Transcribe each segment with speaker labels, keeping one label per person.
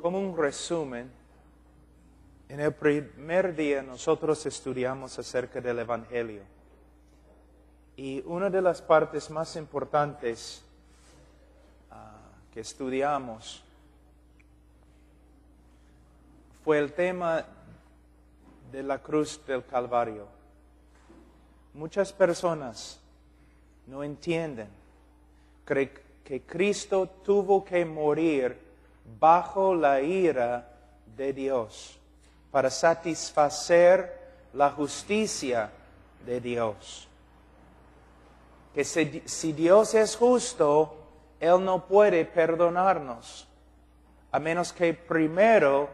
Speaker 1: como un resumen, en el primer día nosotros estudiamos acerca del Evangelio. Y una de las partes más importantes que estudiamos fue el tema de la cruz del Calvario. Muchas personas no entienden que Cristo tuvo que morir bajo la ira de Dios para satisfacer la justicia de Dios. Que si Dios es justo, Él no puede perdonarnos, a menos que primero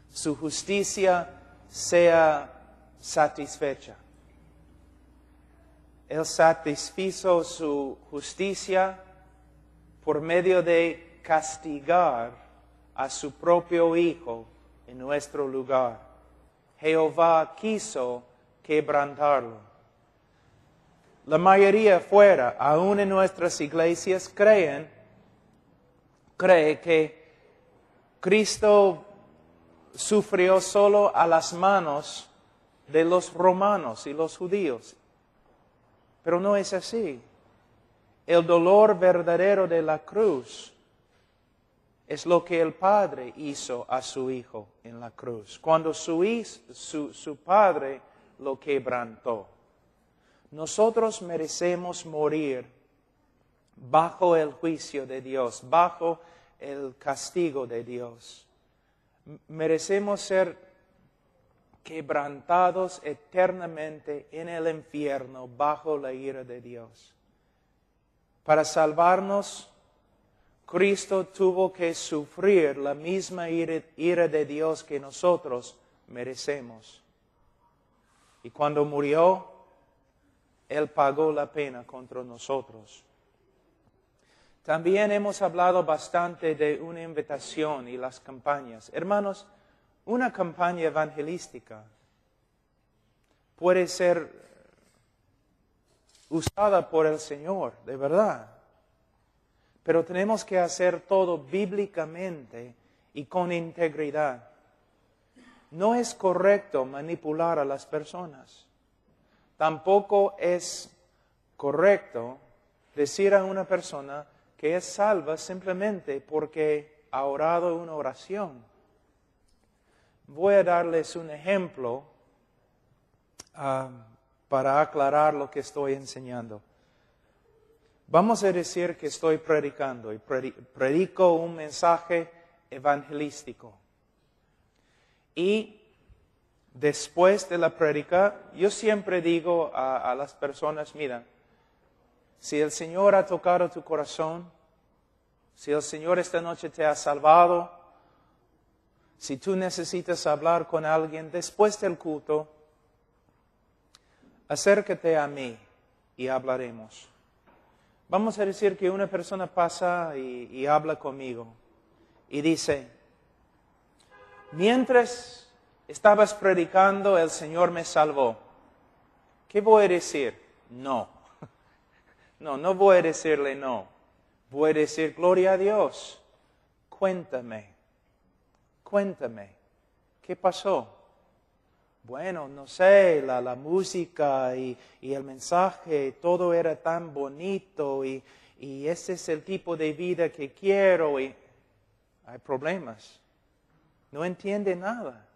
Speaker 1: su justicia sea satisfecha. Él satisfizo su justicia por medio de castigar a su propio Hijo en nuestro lugar. Jehová quiso quebrantarlo. La mayoría fuera, aún en nuestras iglesias, cree que Cristo sufrió solo a las manos de los romanos y los judíos. Pero no es así. El dolor verdadero de la cruz es lo que el Padre hizo a su Hijo en la cruz, cuando su Padre lo quebrantó. Nosotros merecemos morir bajo el juicio de Dios, bajo el castigo de Dios. Merecemos ser quebrantados eternamente en el infierno bajo la ira de Dios. Para salvarnos, Cristo tuvo que sufrir la misma ira de Dios que nosotros merecemos. Y cuando murió, Él pagó la pena contra nosotros. También hemos hablado bastante de una invitación y las campañas. Hermanos, una campaña evangelística puede ser usada por el Señor, de verdad. Pero tenemos que hacer todo bíblicamente y con integridad. No es correcto manipular a las personas. Tampoco es correcto decir a una persona que es salva simplemente porque ha orado una oración. Voy a darles un ejemplo para aclarar lo que estoy enseñando. Vamos a decir que estoy predicando y predico un mensaje evangelístico. Y después de la prédica, yo siempre digo a las personas, mira, si el Señor ha tocado tu corazón, si el Señor esta noche te ha salvado, si tú necesitas hablar con alguien después del culto, acércate a mí y hablaremos. Vamos a decir que una persona pasa y habla conmigo y dice, mientras estabas predicando, el Señor me salvó. ¿Qué voy a decir? No. No voy a decirle no. Voy a decir, gloria a Dios. Cuéntame, ¿qué pasó? Bueno, no sé, la música y el mensaje, todo era tan bonito y ese es el tipo de vida que quiero y hay problemas. No entiende nada.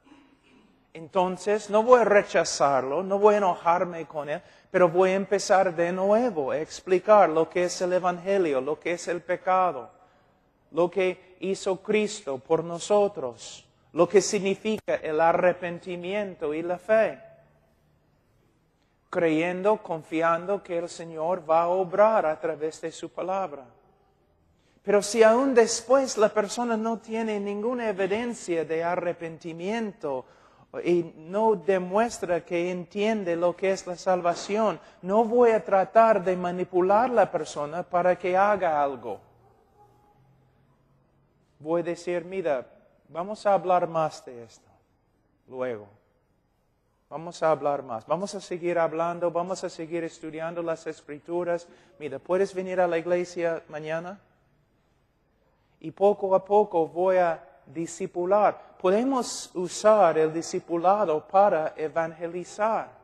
Speaker 1: Entonces, no voy a rechazarlo, no voy a enojarme con él, pero voy a empezar de nuevo a explicar lo que es el Evangelio, lo que es el pecado, lo que hizo Cristo por nosotros, lo que significa el arrepentimiento y la fe. Creyendo, confiando que el Señor va a obrar a través de su palabra. Pero si aún después la persona no tiene ninguna evidencia de arrepentimiento y no demuestra que entiende lo que es la salvación, no voy a tratar de manipular a la persona para que haga algo. Voy a decir, mira, vamos a hablar más de esto luego. Vamos a hablar más. Vamos a seguir hablando, vamos a seguir estudiando las Escrituras. Mira, ¿puedes venir a la iglesia mañana? y poco a poco voy a discipular. Podemos usar el discipulado para evangelizar.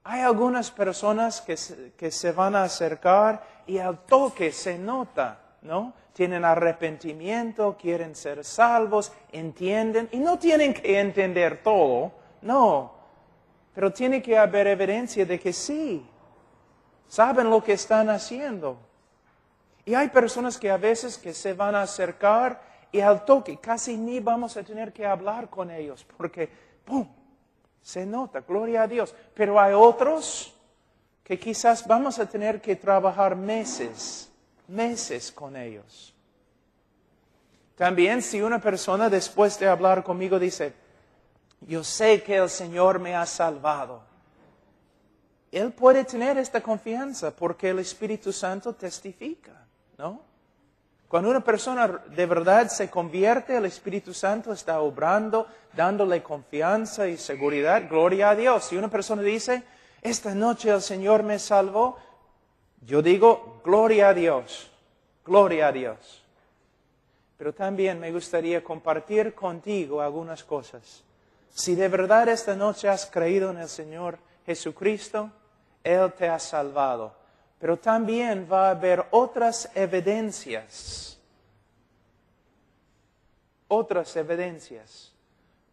Speaker 1: Hay algunas personas que se van a acercar y al toque se nota, ¿no? Tienen arrepentimiento, quieren ser salvos, entienden, y no tienen que entender todo, no. Pero tiene que haber evidencia de que sí, saben lo que están haciendo. Y hay personas que a veces que se van a acercar y al toque casi ni vamos a tener que hablar con ellos, porque ¡pum! Se nota, gloria a Dios. Pero hay otros que quizás vamos a tener que trabajar meses con ellos. También si una persona después de hablar conmigo dice, yo sé que el Señor me ha salvado. Él puede tener esta confianza porque el Espíritu Santo testifica, ¿no? Cuando una persona de verdad se convierte, el Espíritu Santo está obrando, dándole confianza y seguridad. Gloria a Dios. Si una persona dice, esta noche el Señor me salvó, yo digo, gloria a Dios, gloria a Dios. Pero también me gustaría compartir contigo algunas cosas. Si de verdad esta noche has creído en el Señor Jesucristo, Él te ha salvado. Pero también va a haber otras evidencias. Otras evidencias.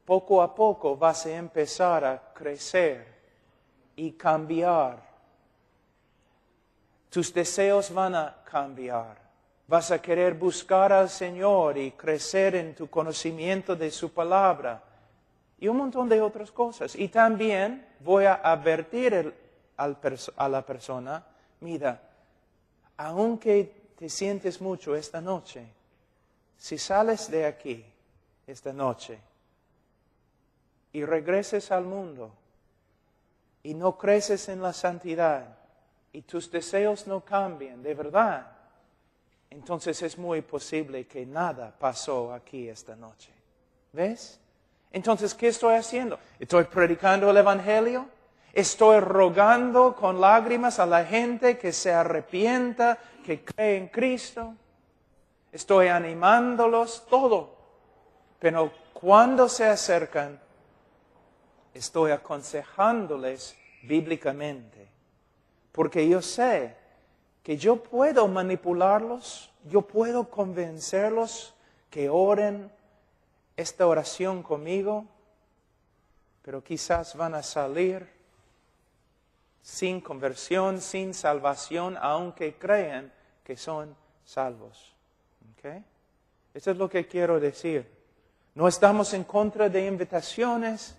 Speaker 1: Poco a poco vas a empezar a crecer y cambiar. Tus deseos van a cambiar. Vas a querer buscar al Señor y crecer en tu conocimiento de su palabra. Y un montón de otras cosas. Y también voy a advertir a la persona, mira, aunque te sientes mucho esta noche, si sales de aquí esta noche y regreses al mundo y no creces en la santidad y tus deseos no cambian de verdad, entonces es muy posible que nada pasó aquí esta noche. ¿Ves? Entonces, ¿qué estoy haciendo? ¿Estoy predicando el Evangelio? ¿Estoy rogando con lágrimas a la gente que se arrepienta, que cree en Cristo? ¿Estoy animándolos? Todo. Pero cuando se acercan, estoy aconsejándoles bíblicamente. Porque yo sé que yo puedo manipularlos, yo puedo convencerlos que oren esta oración conmigo, pero quizás van a salir sin conversión, sin salvación, aunque crean que son salvos. ¿Okay? Eso es lo que quiero decir. No estamos en contra de invitaciones,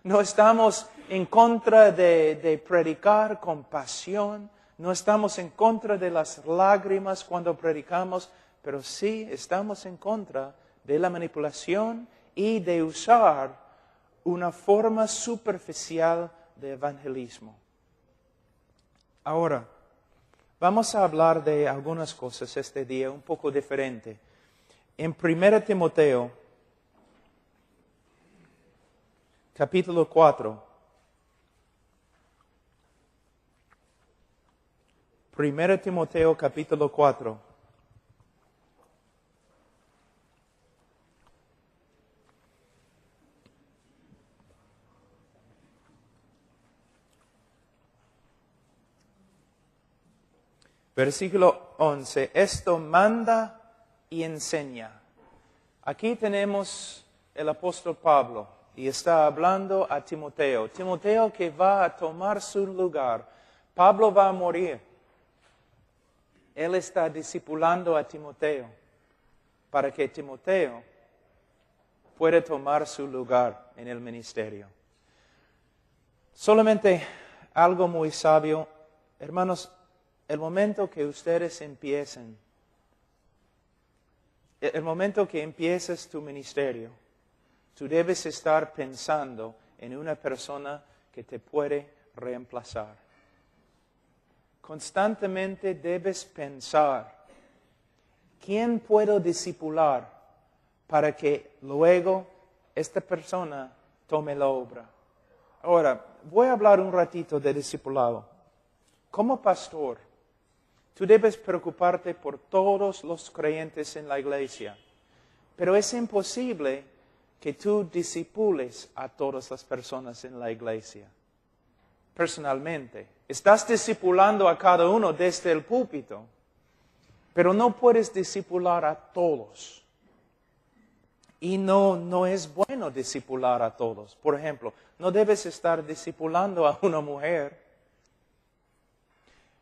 Speaker 1: no estamos en contra de predicar con pasión, no estamos en contra de las lágrimas cuando predicamos, pero sí estamos en contra de la manipulación y de usar una forma superficial de evangelismo. Ahora, vamos a hablar de algunas cosas este día un poco diferente. En 1 Timoteo, capítulo 4. 1 Timoteo, capítulo 4. Versículo 11, esto manda y enseña. Aquí tenemos el apóstol Pablo y está hablando a Timoteo. Timoteo que va a tomar su lugar. Pablo va a morir. Él está discipulando a Timoteo para que Timoteo pueda tomar su lugar en el ministerio. Solamente algo muy sabio, hermanos. El momento que ustedes empiecen, el momento que empieces tu ministerio, tú debes estar pensando en una persona que te puede reemplazar. Constantemente debes pensar, ¿quién puedo discipular para que luego esta persona tome la obra? Ahora, voy a hablar un ratito de discipulado. Como pastor, Tú debes preocuparte por todos los creyentes en la iglesia. Pero es imposible que tú discipules a todas las personas en la iglesia. Personalmente. Estás discipulando a cada uno desde el púlpito. Pero no puedes discipular a todos. Y no es bueno discipular a todos. Por ejemplo, no debes estar discipulando a una mujer.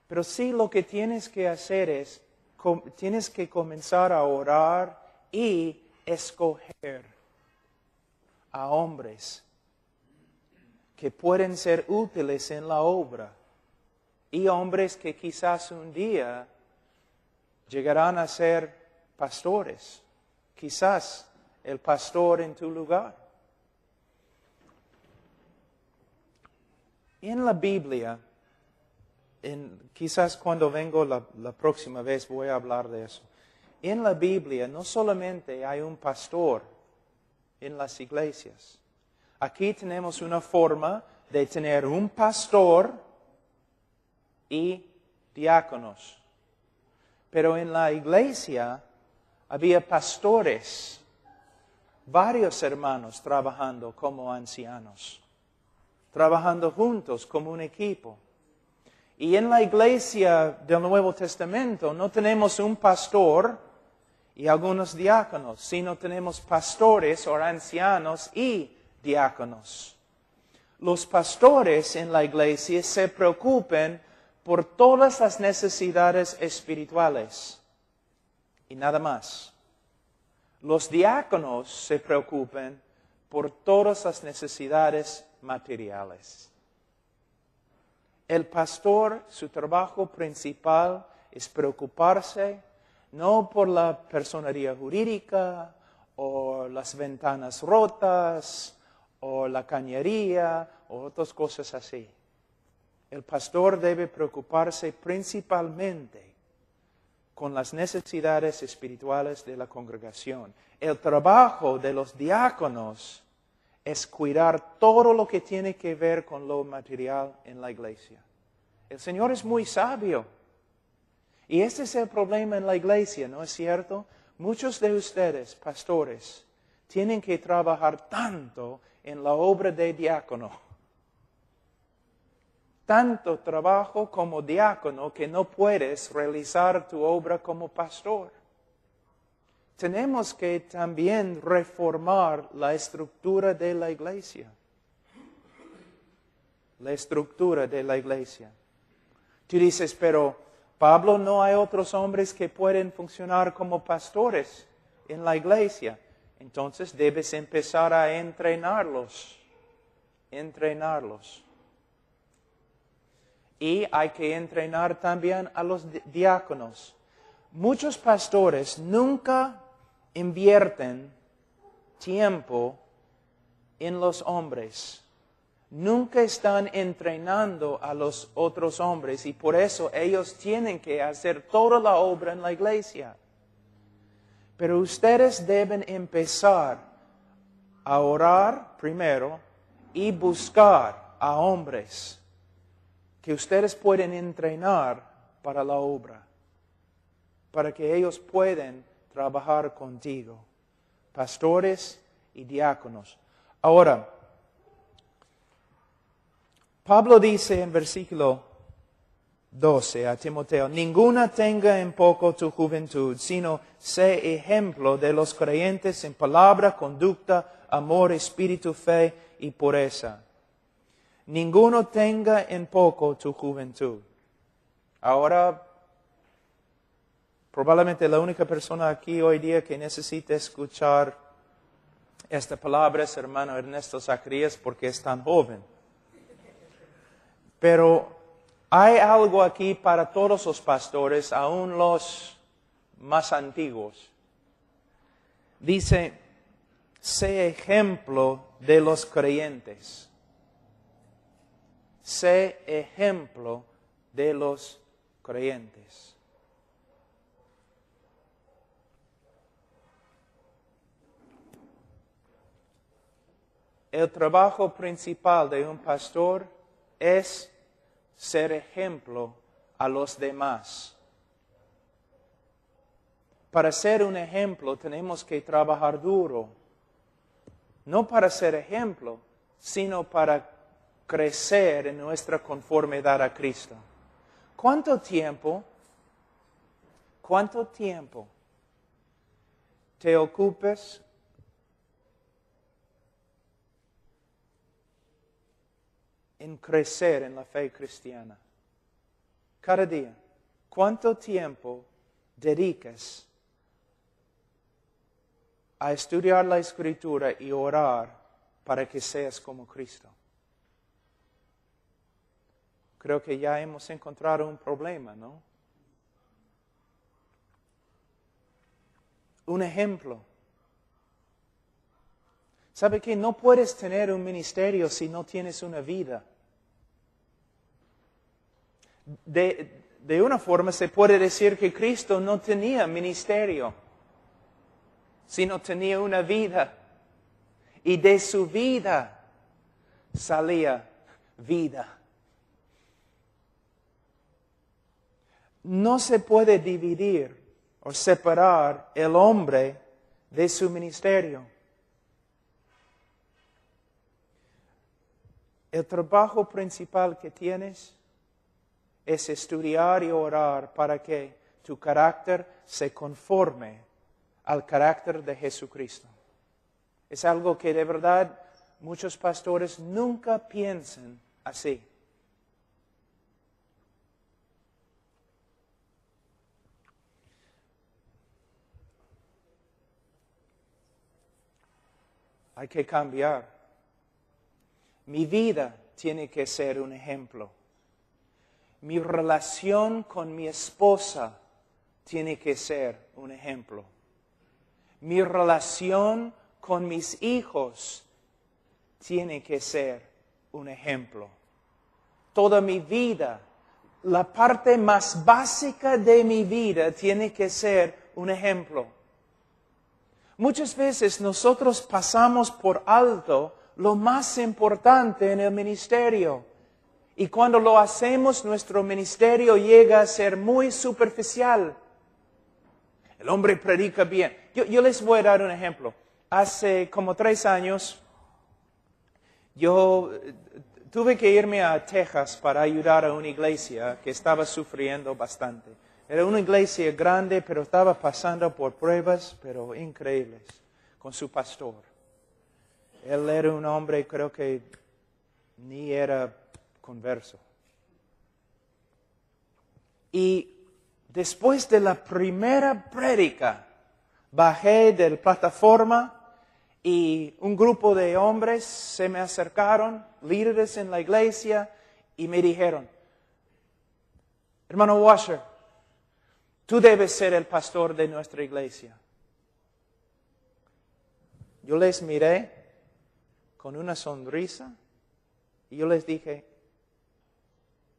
Speaker 1: Pero sí lo que tienes que hacer es, tienes que comenzar a orar y escoger a hombres que pueden ser útiles en la obra. Y hombres que quizás un día llegarán a ser pastores. Quizás el pastor en tu lugar. En la Biblia, quizás cuando vengo la próxima vez voy a hablar de eso. En la Biblia no solamente hay un pastor en las iglesias. Aquí tenemos una forma de tener un pastor y diáconos. Pero en la iglesia había pastores, varios hermanos trabajando como ancianos, trabajando juntos como un equipo. Y en la iglesia del Nuevo Testamento no tenemos un pastor y algunos diáconos, sino tenemos pastores o ancianos y diáconos. Los pastores en la iglesia se preocupan por todas las necesidades espirituales y nada más. Los diáconos se preocupan por todas las necesidades materiales. El pastor, su trabajo principal es preocuparse no por la personería jurídica o las ventanas rotas o la cañería o otras cosas así. El pastor debe preocuparse principalmente con las necesidades espirituales de la congregación. El trabajo de los diáconos es cuidar todo lo que tiene que ver con lo material en la iglesia. El Señor es muy sabio. Y este es el problema en la iglesia, ¿no es cierto? Muchos de ustedes, pastores, tienen que trabajar tanto en la obra de diácono. Tanto trabajo como diácono que no puedes realizar tu obra como pastor. Tenemos que también reformar la estructura de la iglesia. La estructura de la iglesia. Tú dices, pero Pablo, ¿no hay otros hombres que pueden funcionar como pastores en la iglesia? Entonces debes empezar a entrenarlos. Entrenarlos. Y hay que entrenar también a los diáconos. Muchos pastores nunca invierten tiempo en los hombres. Nunca están entrenando a los otros hombres y por eso ellos tienen que hacer toda la obra en la iglesia. Pero ustedes deben empezar a orar primero y buscar a hombres que ustedes pueden entrenar para la obra, para que ellos puedan trabajar contigo, pastores y diáconos. Ahora, Pablo dice en versículo 12 a Timoteo, ninguna tenga en poco tu juventud, sino sé ejemplo de los creyentes en palabra, conducta, amor, espíritu, fe y pureza. Ninguno tenga en poco tu juventud. Ahora, probablemente la única persona aquí hoy día que necesita escuchar esta palabra es hermano Ernesto Zacarías porque es tan joven. Pero hay algo aquí para todos los pastores, aún los más antiguos. Dice, sé ejemplo de los creyentes. Sé ejemplo de los creyentes. El trabajo principal de un pastor es ser ejemplo a los demás. Para ser un ejemplo tenemos que trabajar duro. No para ser ejemplo, sino para crecer en nuestra conformidad a Cristo. ¿Cuánto tiempo te ocupes en crecer en la fe cristiana? Cada día. ¿Cuánto tiempo dedicas a estudiar la Escritura y orar para que seas como Cristo? Creo que ya hemos encontrado un problema, ¿no? Un ejemplo. ¿Sabe qué? No puedes tener un ministerio si no tienes una vida. De una forma se puede decir que Cristo no tenía ministerio, sino tenía una vida. Y de su vida salía vida. No se puede dividir o separar el hombre de su ministerio. El trabajo principal que tienes es estudiar y orar para que tu carácter se conforme al carácter de Jesucristo. Es algo que de verdad muchos pastores nunca piensan así. Hay que cambiar. Mi vida tiene que ser un ejemplo. Mi relación con mi esposa tiene que ser un ejemplo. Mi relación con mis hijos tiene que ser un ejemplo. Toda mi vida, la parte más básica de mi vida tiene que ser un ejemplo. Muchas veces nosotros pasamos por alto lo más importante en el ministerio. Y cuando lo hacemos, nuestro ministerio llega a ser muy superficial. El hombre predica bien. Yo les voy a dar un ejemplo. Hace como 3 años, yo tuve que irme a Texas para ayudar a una iglesia que estaba sufriendo bastante. Era una iglesia grande, pero estaba pasando por pruebas, pero increíbles, con su pastor. Él era un hombre, creo que ni era converso. Y después de la primera prédica, bajé de la plataforma y un grupo de hombres se me acercaron, líderes en la iglesia, y me dijeron, hermano Washer, tú debes ser el pastor de nuestra iglesia. Yo les miré con una sonrisa y yo les dije,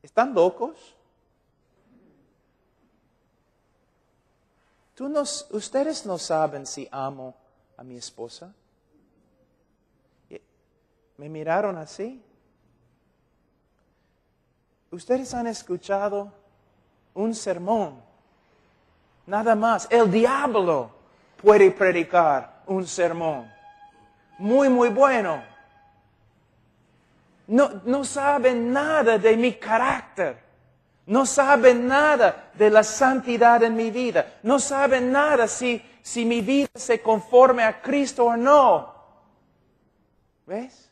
Speaker 1: ¿están locos? Ustedes no saben si amo a mi esposa. Me miraron así. Ustedes han escuchado un sermón. Nada más. El diablo puede predicar un sermón. Muy, muy bueno. No saben nada de mi carácter. No saben nada de la santidad en mi vida. No saben nada si mi vida se conforme a Cristo o no. ¿Ves?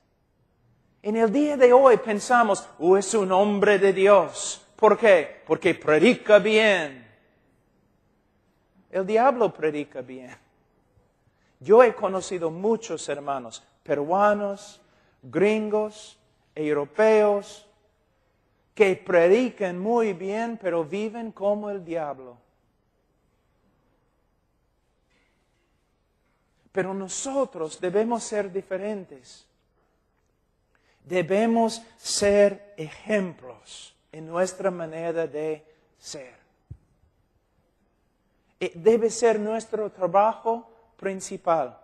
Speaker 1: En el día de hoy pensamos, es un hombre de Dios. ¿Por qué? Porque predica bien. El diablo predica bien. Yo he conocido muchos hermanos, peruanos, gringos, europeos, que predican muy bien, pero viven como el diablo. Pero nosotros debemos ser diferentes. Debemos ser ejemplos en nuestra manera de ser. Debe ser nuestro trabajo principal.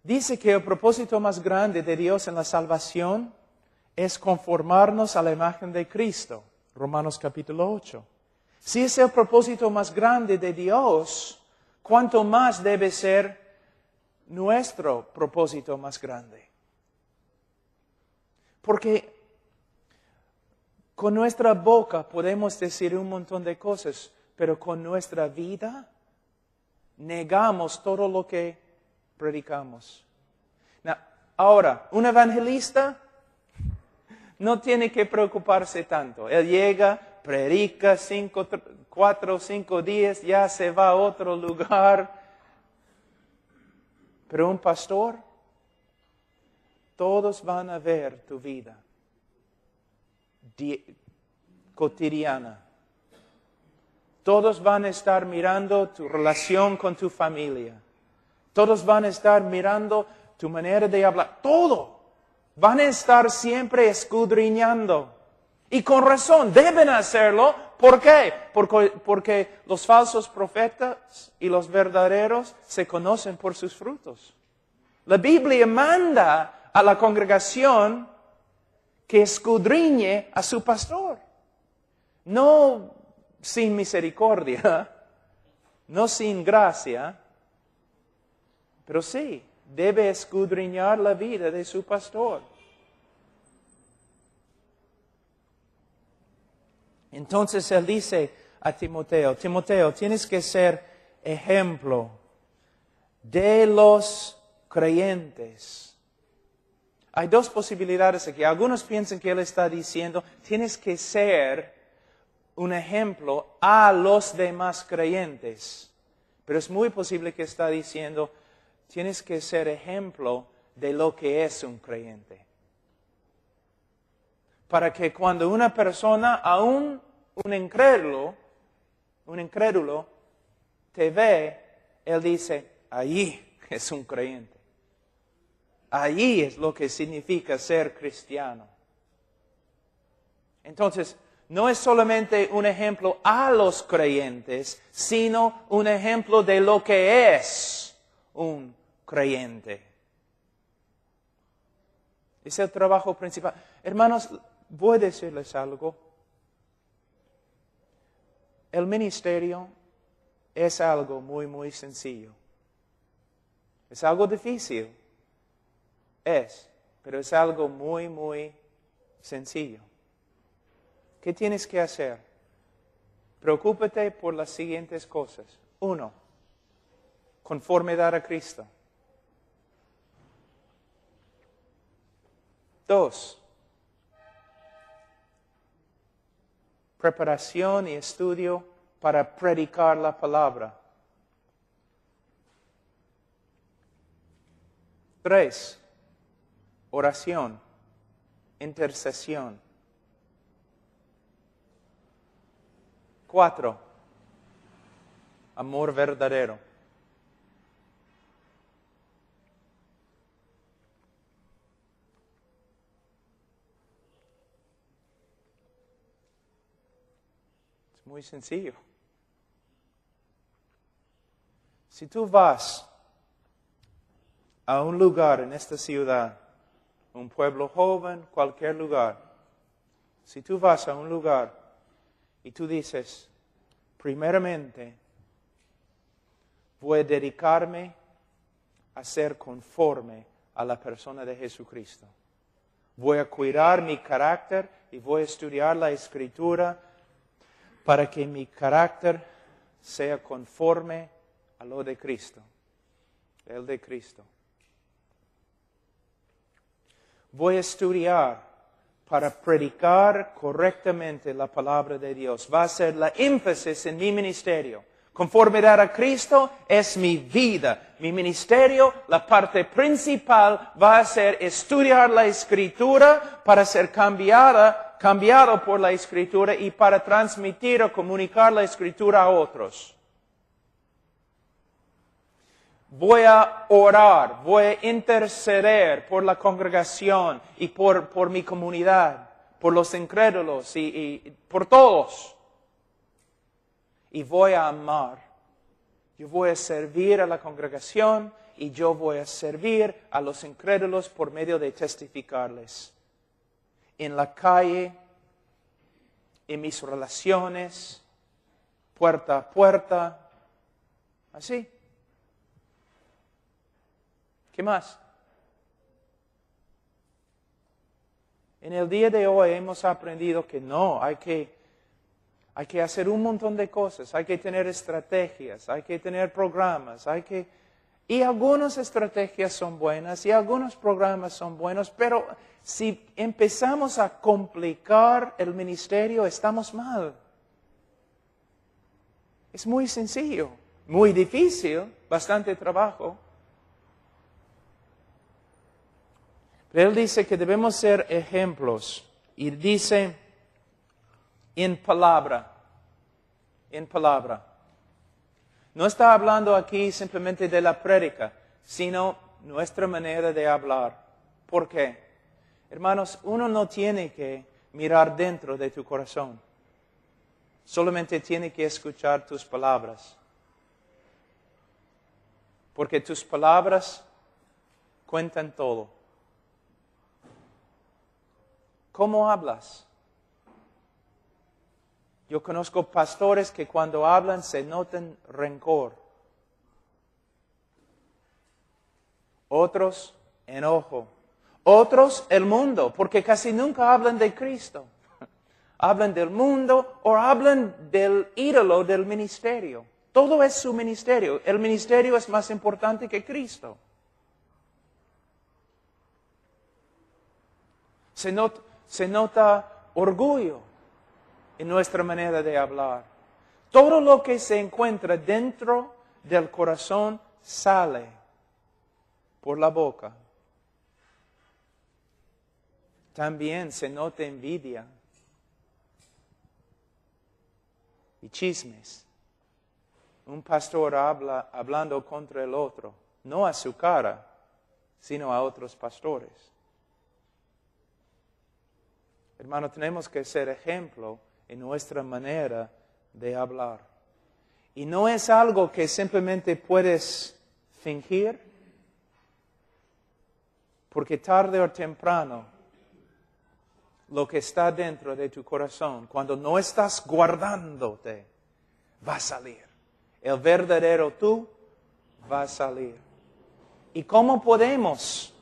Speaker 1: Dice que el propósito más grande de Dios en la salvación es conformarnos a la imagen de Cristo. Romanos capítulo 8. Si es el propósito más grande de Dios, ¿cuánto más debe ser nuestro propósito más grande? Porque con nuestra boca podemos decir un montón de cosas, pero con nuestra vida negamos todo lo que predicamos. Ahora, un evangelista no tiene que preocuparse tanto. Él llega, predica 4 o 5 días, ya se va a otro lugar. Pero un pastor, todos van a ver tu vida cotidiana. Todos van a estar mirando tu relación con tu familia. Todos van a estar mirando tu manera de hablar. Todo. Van a estar siempre escudriñando. Y con razón, deben hacerlo. ¿Por qué? Porque los falsos profetas y los verdaderos se conocen por sus frutos. La Biblia manda a la congregación que escudriñe a su pastor. No sin misericordia, no sin gracia, pero sí, debe escudriñar la vida de su pastor. Entonces él dice a Timoteo, Timoteo, tienes que ser ejemplo de los creyentes. Hay dos posibilidades aquí. Algunos piensan que él está diciendo, tienes que ser un ejemplo a los demás creyentes. Pero es muy posible que está diciendo, tienes que ser ejemplo de lo que es un creyente. Para que cuando una persona, aún un incrédulo, te ve, él dice, allí es un creyente. Allí es lo que significa ser cristiano. Entonces, no es solamente un ejemplo a los creyentes, sino un ejemplo de lo que es un creyente. Es el trabajo principal. Hermanos, voy a decirles algo. El ministerio es algo muy, muy sencillo. Es algo difícil. Pero es algo muy, muy sencillo. ¿Qué tienes que hacer? Preocúpate por las siguientes cosas. 1, conformidad a Cristo. 2, preparación y estudio para predicar la palabra. 3, oración, intercesión. 4, amor verdadero. Es muy sencillo. Si tú vas a un lugar en esta ciudad, un pueblo joven, cualquier lugar, si tú vas a un lugar y tú dices, primeramente, voy a dedicarme a ser conforme a la persona de Jesucristo. Voy a cuidar mi carácter y voy a estudiar la Escritura para que mi carácter sea conforme a lo de Cristo, el de Cristo. Voy a estudiar para predicar correctamente la palabra de Dios. Va a ser la énfasis en mi ministerio. Conformidad a Cristo es mi vida. Mi ministerio, la parte principal, va a ser estudiar la Escritura para ser cambiado por la Escritura y para transmitir o comunicar la Escritura a otros. Voy a orar, voy a interceder por la congregación y por mi comunidad, por los incrédulos y por todos. Y voy a amar. Yo voy a servir a la congregación y yo voy a servir a los incrédulos por medio de testificarles. En la calle, en mis relaciones, puerta a puerta, así. ¿Qué más? En el día de hoy hemos aprendido que no, hay que hacer un montón de cosas, hay que tener estrategias, hay que tener programas, y algunas estrategias son buenas y algunos programas son buenos, pero si empezamos a complicar el ministerio, estamos mal. Es muy sencillo, muy difícil, bastante trabajo. Pero él dice que debemos ser ejemplos. Y dice, en palabra. No está hablando aquí simplemente de la prédica, sino nuestra manera de hablar. ¿Por qué? Hermanos, uno no tiene que mirar dentro de tu corazón. Solamente tiene que escuchar tus palabras. Porque tus palabras cuentan todo. ¿Cómo hablas? Yo conozco pastores que cuando hablan se notan rencor. Otros, enojo. Otros, el mundo, porque casi nunca hablan de Cristo. Hablan del mundo o hablan del ídolo del ministerio. Todo es su ministerio. El ministerio es más importante que Cristo. Se nota orgullo en nuestra manera de hablar. Todo lo que se encuentra dentro del corazón sale por la boca. También se nota envidia y chismes. Un pastor habla hablando contra el otro, no a su cara, sino a otros pastores. Hermano, tenemos que ser ejemplo en nuestra manera de hablar. Y no es algo que simplemente puedes fingir, porque tarde o temprano, lo que está dentro de tu corazón, cuando no estás guardándote, va a salir. El verdadero tú va a salir. ¿Y cómo podemos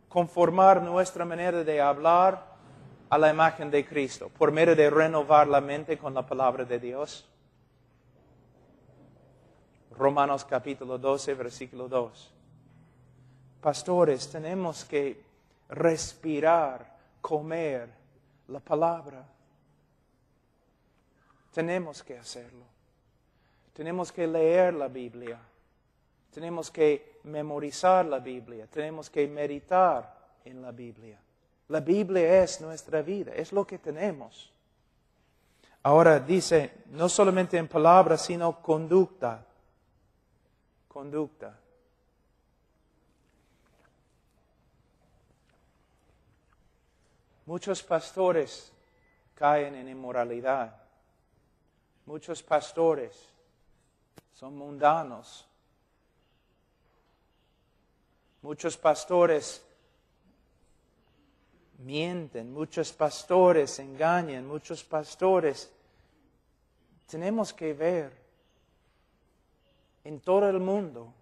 Speaker 1: conformar nuestra manera de hablar a la imagen de Cristo? Por medio de renovar la mente con la palabra de Dios. Romanos capítulo 12, versículo 2. Pastores, tenemos que respirar, comer la palabra. Tenemos que hacerlo. Tenemos que leer la Biblia. Tenemos que memorizar la Biblia. Tenemos que meditar en la Biblia. La Biblia es nuestra vida, es lo que tenemos. Ahora dice, no solamente en palabras, sino conducta. Conducta. Muchos pastores caen en inmoralidad. Muchos pastores son mundanos. Muchos pastores mienten, muchos pastores engañan, muchos pastores. Tenemos que ver en todo el mundo.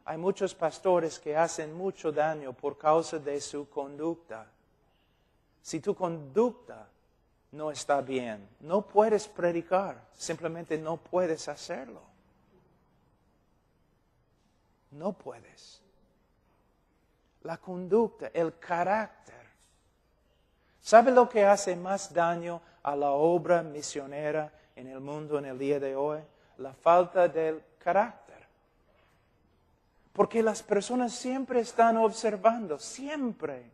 Speaker 1: Hay muchos pastores que hacen mucho daño por causa de su conducta. Si tu conducta no está bien, no puedes predicar, simplemente no puedes hacerlo. No puedes. La conducta, el carácter. ¿Sabe lo que hace más daño a la obra misionera en el mundo en el día de hoy? La falta del carácter. Porque las personas siempre están observando, siempre.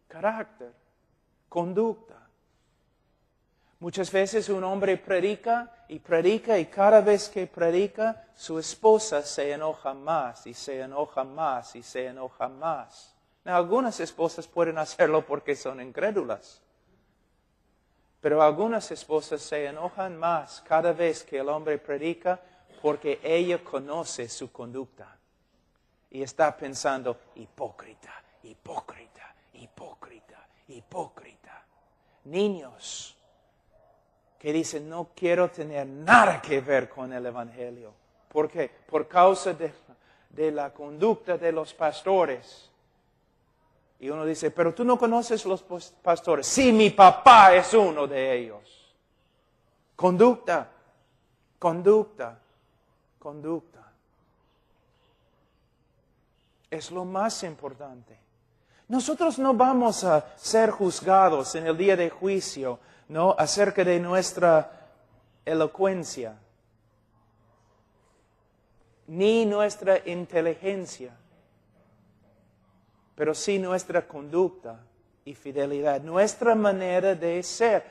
Speaker 1: Carácter, conducta. Muchas veces un hombre predica y cada vez que predica, su esposa se enoja más y se enoja más y se enoja más. Algunas esposas pueden hacerlo porque son incrédulas. Pero algunas esposas se enojan más cada vez que el hombre predica porque ella conoce su conducta. Y está pensando, hipócrita. Niños que dicen, no quiero tener nada que ver con el Evangelio. ¿Por qué? Por causa de la conducta de los pastores. Y uno dice, pero tú no conoces los pastores. Sí, mi papá es uno de ellos. Conducta, conducta, conducta. Es lo más importante. Nosotros no vamos a ser juzgados en el día de juicio, ¿no? Acerca de nuestra elocuencia, ni nuestra inteligencia, pero sí nuestra conducta y fidelidad, nuestra manera de ser.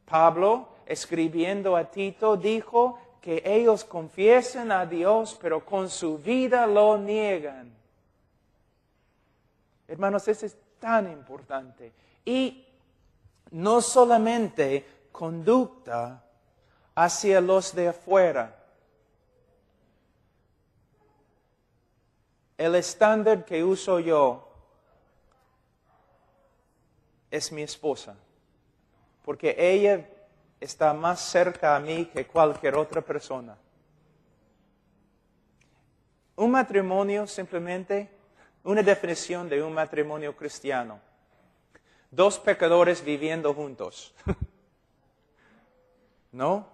Speaker 1: Pablo, escribiendo a Tito, dijo que ellos confiesen a Dios, pero con su vida lo niegan. Hermanos, eso es tan importante. Y no solamente conducta hacia los de afuera. El estándar que uso yo es mi esposa, porque ella está más cerca a mí que cualquier otra persona. Un matrimonio simplemente, una definición de un matrimonio cristiano. 2 pecadores viviendo juntos. ¿No?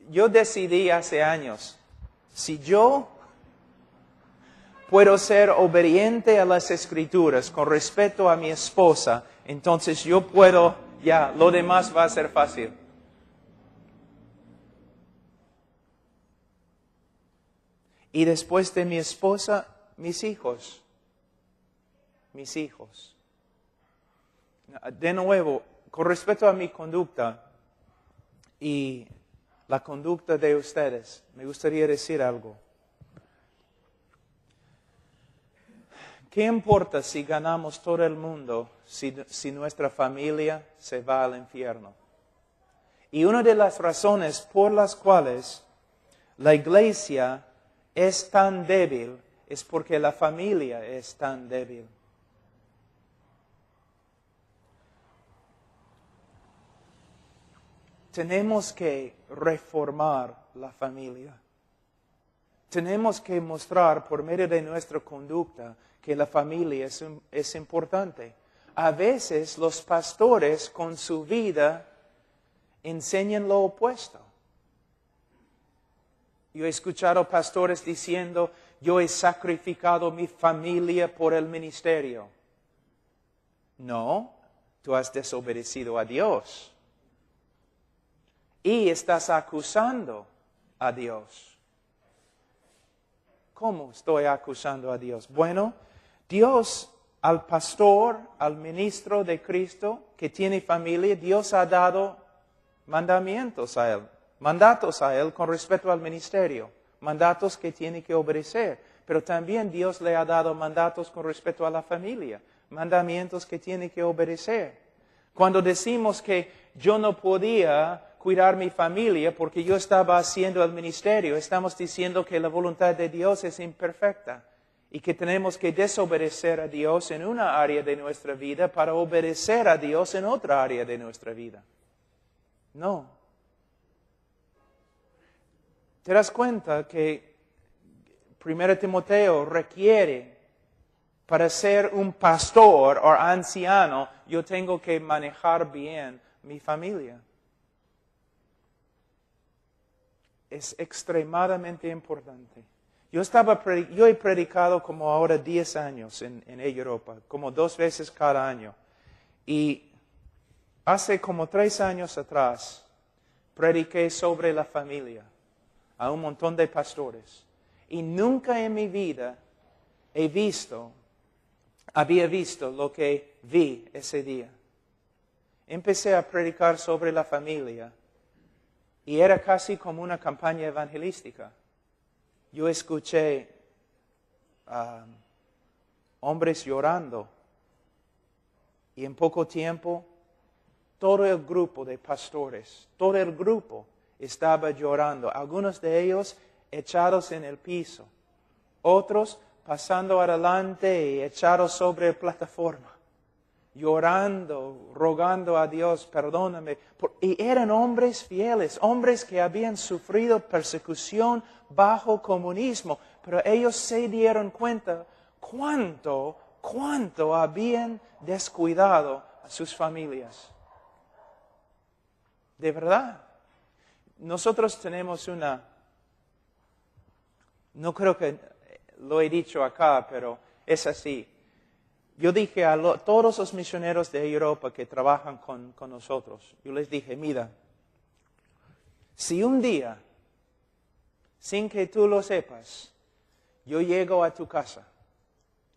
Speaker 1: Yo decidí hace años, si yo puedo ser obediente a las Escrituras con respecto a mi esposa, entonces yo puedo, ya, lo demás va a ser fácil. Y después de mi esposa, mis hijos. Mis hijos. De nuevo, con respecto a mi conducta y la conducta de ustedes, me gustaría decir algo. ¿Qué importa si ganamos todo el mundo si nuestra familia se va al infierno? Y una de las razones por las cuales la iglesia es tan débil es porque la familia es tan débil. Tenemos que reformar la familia. Tenemos que mostrar por medio de nuestra conducta que la familia es importante. A veces los pastores con su vida enseñan lo opuesto. Yo he escuchado pastores diciendo, yo he sacrificado mi familia por el ministerio. No, tú has desobedecido a Dios. Y estás acusando a Dios. ¿Cómo estoy acusando a Dios? Bueno, Dios al pastor, al ministro de Cristo que tiene familia, Dios ha dado mandatos a él con respecto al ministerio, mandatos que tiene que obedecer. Pero también Dios le ha dado mandatos con respecto a la familia, mandamientos que tiene que obedecer. Cuando decimos que yo no podía cuidar mi familia porque yo estaba haciendo el ministerio, estamos diciendo que la voluntad de Dios es imperfecta y que tenemos que desobedecer a Dios en una área de nuestra vida para obedecer a Dios en otra área de nuestra vida. No. ¿Te das cuenta que 1 Timoteo requiere, para ser un pastor o anciano, yo tengo que manejar bien mi familia? Es extremadamente importante. Yo he predicado como ahora 10 años en Europa, como 2 veces cada año. Y hace como 3 años atrás, prediqué sobre la familia a un montón de pastores. Y nunca en mi vida había visto lo que vi ese día. Empecé a predicar sobre la familia. Y era casi como una campaña evangelística. Yo escuché hombres llorando. Y en poco tiempo, todo el grupo de pastores, todo el grupo estaba llorando. Algunos de ellos echados en el piso. Otros pasando adelante y echados sobre la plataforma. llorando, rogando a Dios, perdóname. Y eran hombres fieles, hombres que habían sufrido persecución bajo comunismo, pero ellos se dieron cuenta cuánto habían descuidado a sus familias. De verdad. Nosotros tenemos no creo que lo he dicho acá, pero es así. Yo dije a todos los misioneros de Europa que trabajan con nosotros, yo les dije, mira, si un día, sin que tú lo sepas, yo llego a tu casa,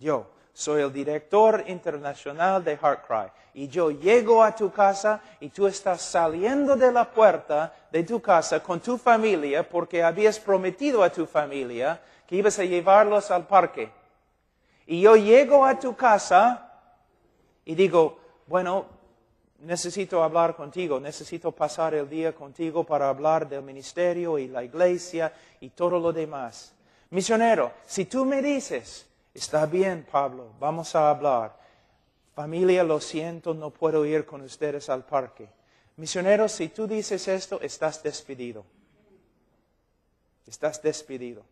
Speaker 1: yo soy el director internacional de HeartCry, y yo llego a tu casa y tú estás saliendo de la puerta de tu casa con tu familia porque habías prometido a tu familia que ibas a llevarlos al parque. Y yo llego a tu casa y digo, bueno, necesito hablar contigo, necesito pasar el día contigo para hablar del ministerio y la iglesia y todo lo demás. Misionero, si tú me dices, está bien, Pablo, vamos a hablar. Familia, lo siento, no puedo ir con ustedes al parque. Misionero, si tú dices esto, estás despedido. Estás despedido.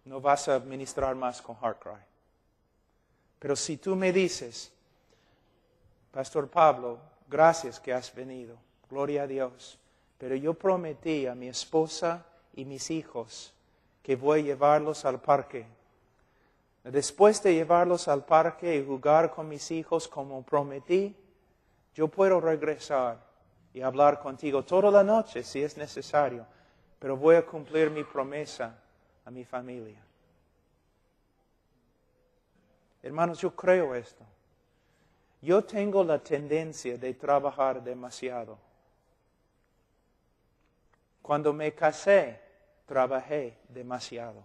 Speaker 1: No vas a ministrar más con HeartCry. Pero si tú me dices, Pastor Pablo, gracias que has venido, gloria a Dios, pero yo prometí a mi esposa y mis hijos que voy a llevarlos al parque. Después de llevarlos al parque y jugar con mis hijos como prometí, yo puedo regresar y hablar contigo toda la noche si es necesario, pero voy a cumplir mi promesa a mi familia. Hermanos, yo creo esto. Yo tengo la tendencia de trabajar demasiado. Cuando me casé, trabajé demasiado.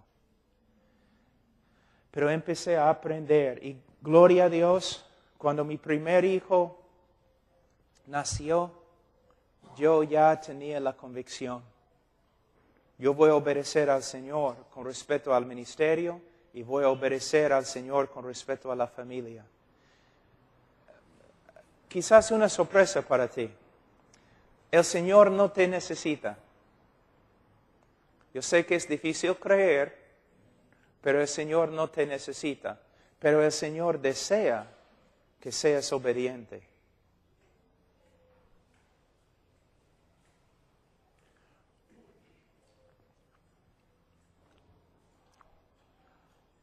Speaker 1: Pero empecé a aprender y gloria a Dios, cuando mi primer hijo nació, yo ya tenía la convicción. Yo voy a obedecer al Señor con respecto al ministerio y voy a obedecer al Señor con respecto a la familia. Quizás una sorpresa para ti. El Señor no te necesita. Yo sé que es difícil creer, pero el Señor no te necesita. Pero el Señor desea que seas obediente.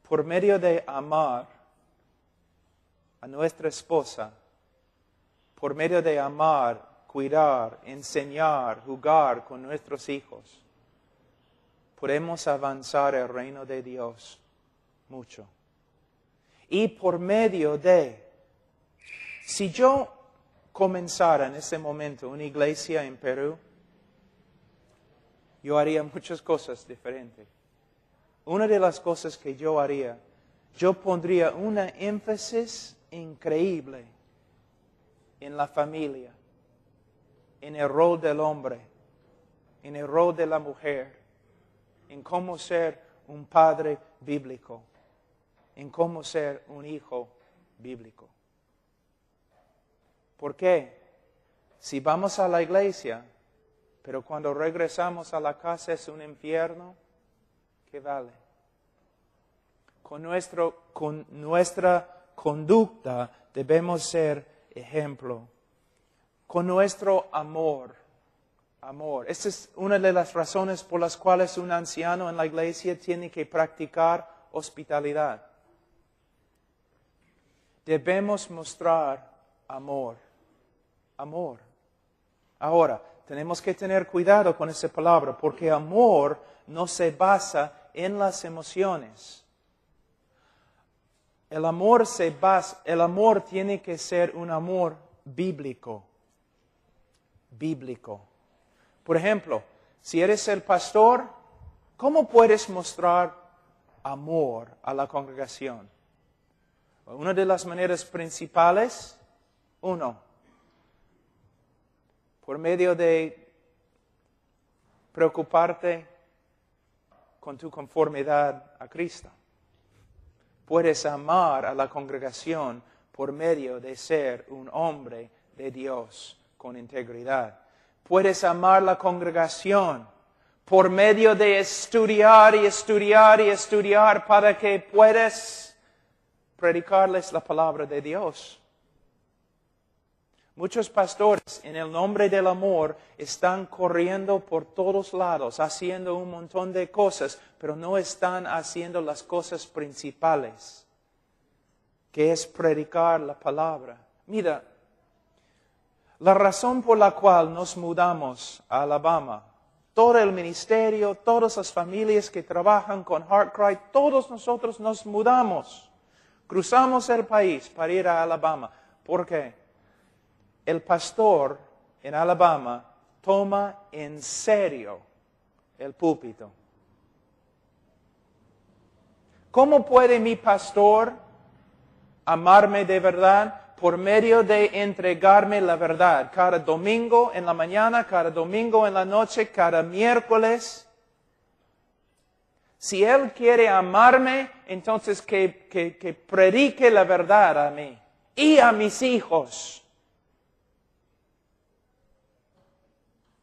Speaker 1: Por medio de amar a nuestra esposa, por medio de amar, cuidar, enseñar, jugar con nuestros hijos, podemos avanzar el reino de Dios mucho. Y por medio de, si yo comenzara en ese momento una iglesia en Perú, yo haría muchas cosas diferentes. Una de las cosas que yo haría, yo pondría una énfasis increíble en la familia, en el rol del hombre, en el rol de la mujer, en cómo ser un padre bíblico, en cómo ser un hijo bíblico. ¿Por qué? Si vamos a la iglesia, pero cuando regresamos a la casa es un infierno, ¿qué vale? Con nuestra conducta debemos ser ejemplo. Con nuestro amor. Esta es una de las razones por las cuales un anciano en la iglesia tiene que practicar hospitalidad. Debemos mostrar amor. Amor. Ahora, tenemos que tener cuidado con esa palabra, porque amor no se basa en las emociones. El amor tiene que ser un amor bíblico. Bíblico. Por ejemplo, si eres el pastor, ¿cómo puedes mostrar amor a la congregación? Una de las maneras principales, por medio de preocuparte con tu conformidad a Cristo. Puedes amar a la congregación por medio de ser un hombre de Dios con integridad. Puedes amar la congregación por medio de estudiar y estudiar y estudiar para que puedas predicarles la palabra de Dios. Muchos pastores, en el nombre del amor, están corriendo por todos lados, haciendo un montón de cosas, pero no están haciendo las cosas principales, que es predicar la palabra. Mira, la razón por la cual nos mudamos a Alabama, todo el ministerio, todas las familias que trabajan con HeartCry, todos nosotros nos mudamos. Cruzamos el país para ir a Alabama. ¿Por qué? El pastor en Alabama toma en serio el púlpito. ¿Cómo puede mi pastor amarme de verdad? Por medio de entregarme la verdad. Cada domingo en la mañana, cada domingo en la noche, cada miércoles. Si Él quiere amarme, entonces que predique la verdad a mí y a mis hijos.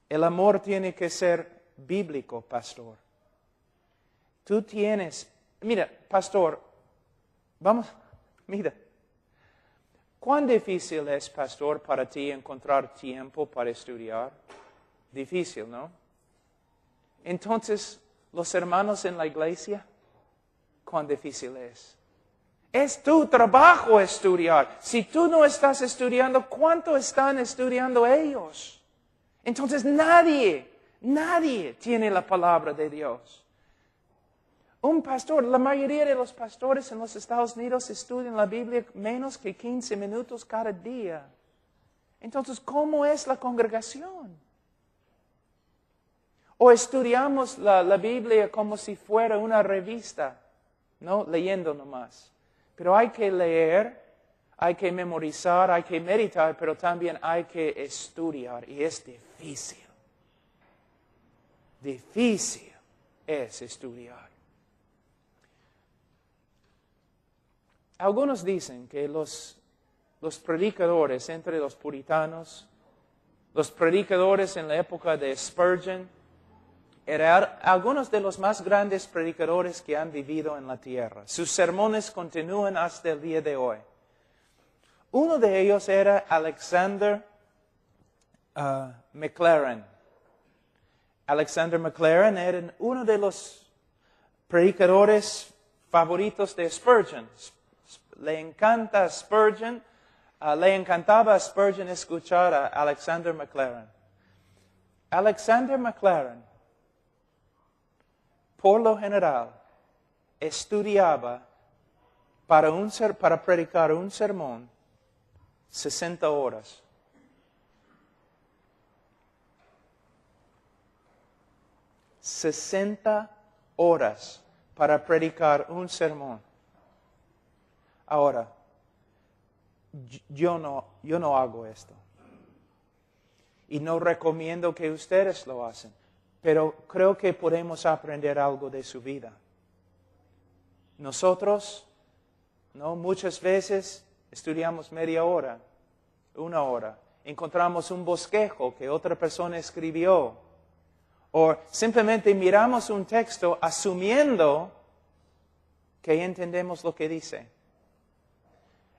Speaker 1: El amor tiene que ser bíblico, pastor. Tú tienes, mira, pastor, mira. ¿Cuán difícil es, pastor, para ti encontrar tiempo para estudiar? Difícil, ¿no? Entonces, los hermanos en la iglesia, ¿cuán difícil es? Es tu trabajo estudiar. Si tú no estás estudiando, ¿cuánto están estudiando ellos? Entonces nadie tiene la palabra de Dios. Un pastor, la mayoría de los pastores en los Estados Unidos estudian la Biblia menos que 15 minutos cada día. Entonces, ¿cómo es la congregación? O estudiamos la Biblia como si fuera una revista, ¿no? Leyendo nomás. Pero hay que leer, hay que memorizar, hay que meditar, pero también hay que estudiar. Y es difícil. Difícil es estudiar. Algunos dicen que los predicadores entre los puritanos, los predicadores en la época de Spurgeon, eran algunos de los más grandes predicadores que han vivido en la tierra. Sus sermones continúan hasta el día de hoy. Uno de ellos era Alexander Maclaren. Alexander Maclaren era uno de los predicadores favoritos de Spurgeon. Le encantaba a Spurgeon escuchar a Alexander Maclaren. Alexander Maclaren, por lo general, estudiaba para predicar un sermón 60 horas. $60 para predicar un sermón. Ahora, yo no hago esto. Y no recomiendo que ustedes lo hacen. Pero creo que podemos aprender algo de su vida. Nosotros, ¿no? Muchas veces estudiamos media hora, 1 hora. Encontramos un bosquejo que otra persona escribió. O simplemente miramos un texto asumiendo que entendemos lo que dice.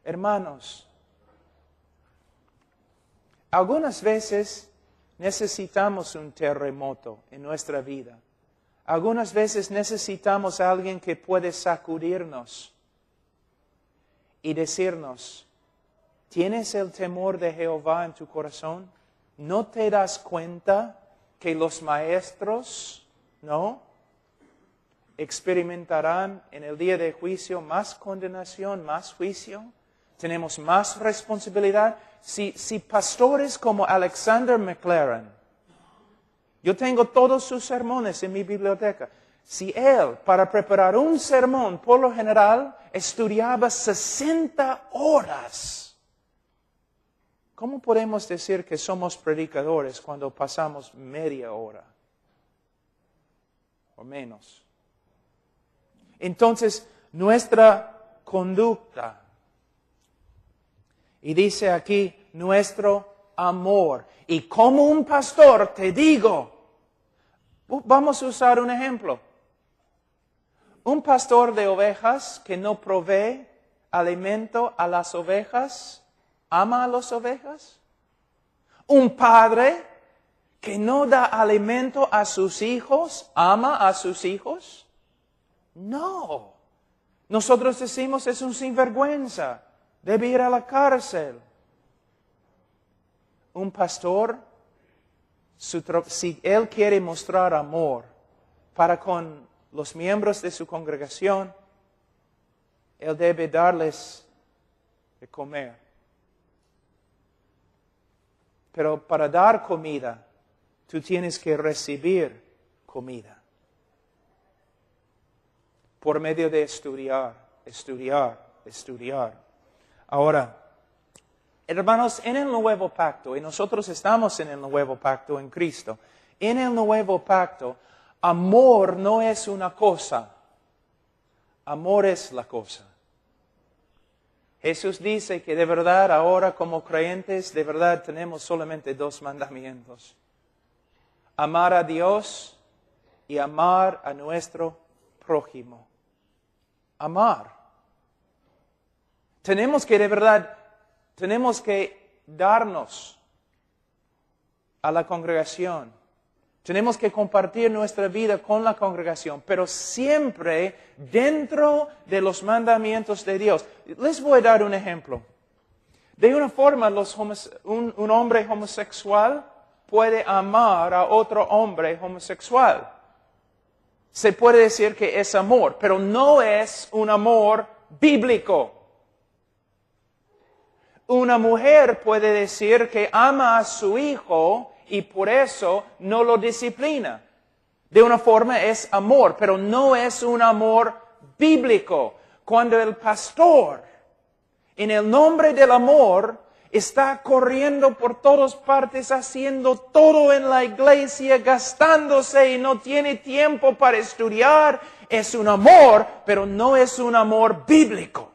Speaker 1: Hermanos, algunas veces necesitamos un terremoto en nuestra vida. Algunas veces necesitamos a alguien que puede sacudirnos y decirnos, ¿tienes el temor de Jehová en tu corazón? ¿No te das cuenta que los maestros, no, experimentarán en el día de juicio más condenación, más juicio? Tenemos más responsabilidad. Si pastores como Alexander Maclaren, yo tengo todos sus sermones en mi biblioteca. Si él, para preparar un sermón, por lo general, estudiaba 60 horas, ¿cómo podemos decir que somos predicadores cuando pasamos media hora o menos? Entonces, nuestra conducta Y dice aquí, nuestro amor. Y como un pastor te digo, vamos a usar un ejemplo. Un pastor de ovejas que no provee alimento a las ovejas, ¿ama a las ovejas? Un padre que no da alimento a sus hijos, ¿ama a sus hijos? No. Nosotros decimos es un sinvergüenza, debe ir a la cárcel. Un pastor, si él quiere mostrar amor para con los miembros de su congregación, él debe darles de comer. Pero para dar comida, tú tienes que recibir comida. Por medio de estudiar. Ahora, hermanos, en el nuevo pacto, y nosotros estamos en el nuevo pacto en Cristo, en el nuevo pacto, amor no es una cosa, amor es la cosa. Jesús dice que de verdad ahora como creyentes, de verdad tenemos solamente 2 mandamientos. Amar a Dios y amar a nuestro prójimo. Amar. Tenemos que de verdad, tenemos que darnos a la congregación. Tenemos que compartir nuestra vida con la congregación, pero siempre dentro de los mandamientos de Dios. Les voy a dar un ejemplo. De una forma, un hombre homosexual puede amar a otro hombre homosexual. Se puede decir que es amor, pero no es un amor bíblico. Una mujer puede decir que ama a su hijo y por eso no lo disciplina. De una forma es amor, pero no es un amor bíblico. Cuando el pastor, en el nombre del amor, está corriendo por todas partes, haciendo todo en la iglesia, gastándose y no tiene tiempo para estudiar, es un amor, pero no es un amor bíblico.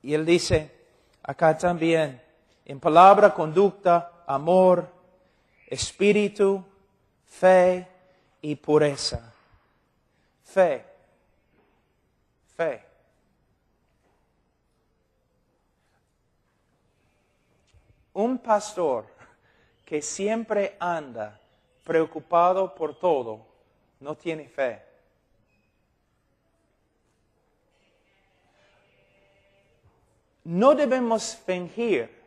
Speaker 1: Y él dice, acá también, en palabra, conducta, amor, espíritu, fe y pureza. Fe. Un pastor que siempre anda preocupado por todo, no tiene fe. No debemos fingir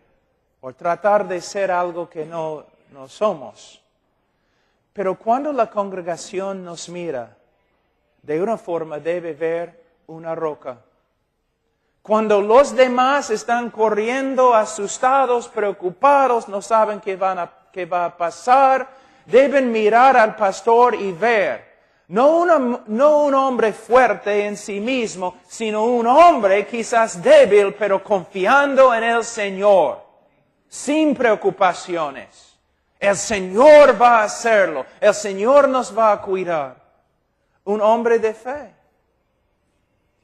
Speaker 1: o tratar de ser algo que no somos. Pero cuando la congregación nos mira, de una forma debe ver una roca. Cuando los demás están corriendo, asustados, preocupados, no saben qué va a pasar, deben mirar al pastor y ver. No un hombre fuerte en sí mismo, sino un hombre quizás débil, pero confiando en el Señor, sin preocupaciones. El Señor va a hacerlo, el Señor nos va a cuidar. Un hombre de fe.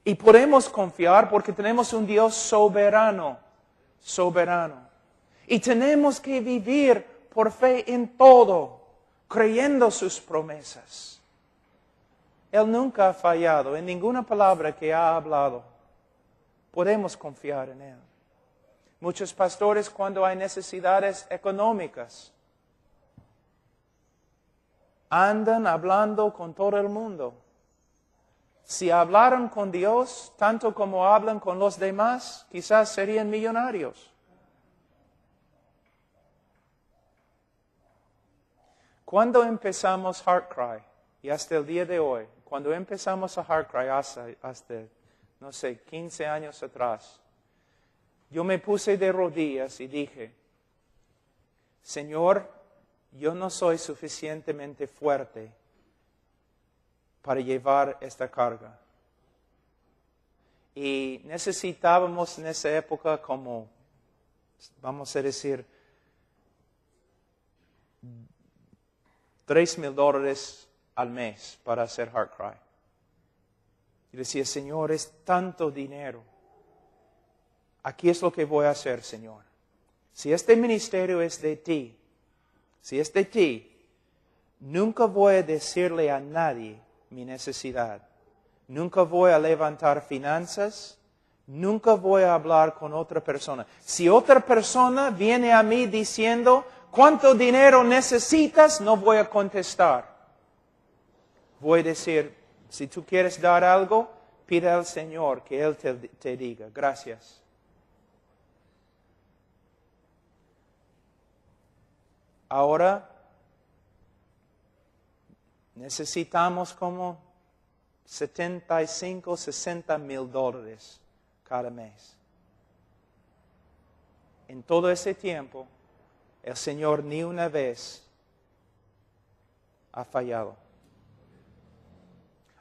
Speaker 1: Y podemos confiar porque tenemos un Dios soberano. Y tenemos que vivir por fe en todo, creyendo sus promesas. Él nunca ha fallado en ninguna palabra que ha hablado. Podemos confiar en Él. Muchos pastores, cuando hay necesidades económicas, andan hablando con todo el mundo. Si hablaran con Dios tanto como hablan con los demás, quizás serían millonarios. Cuando empezamos HeartCry, y hasta el día de hoy, cuando empezamos a HeartCry hasta, no sé, 15 años atrás, yo me puse de rodillas y dije, Señor, yo no soy suficientemente fuerte para llevar esta carga. Y necesitábamos en esa época como, vamos a decir, $3,000 al mes para hacer HeartCry. Y decía, Señor, es tanto dinero. Aquí es lo que voy a hacer, Señor. Si este ministerio es de ti, si es de ti, nunca voy a decirle a nadie mi necesidad. Nunca voy a levantar finanzas. Nunca voy a hablar con otra persona. Si otra persona viene a mí diciendo, ¿cuánto dinero necesitas? No voy a contestar. Voy a decir, si tú quieres dar algo, pide al Señor que Él te diga. Gracias. Ahora necesitamos como 75, 60 mil dólares cada mes. En todo ese tiempo, el Señor ni una vez ha fallado.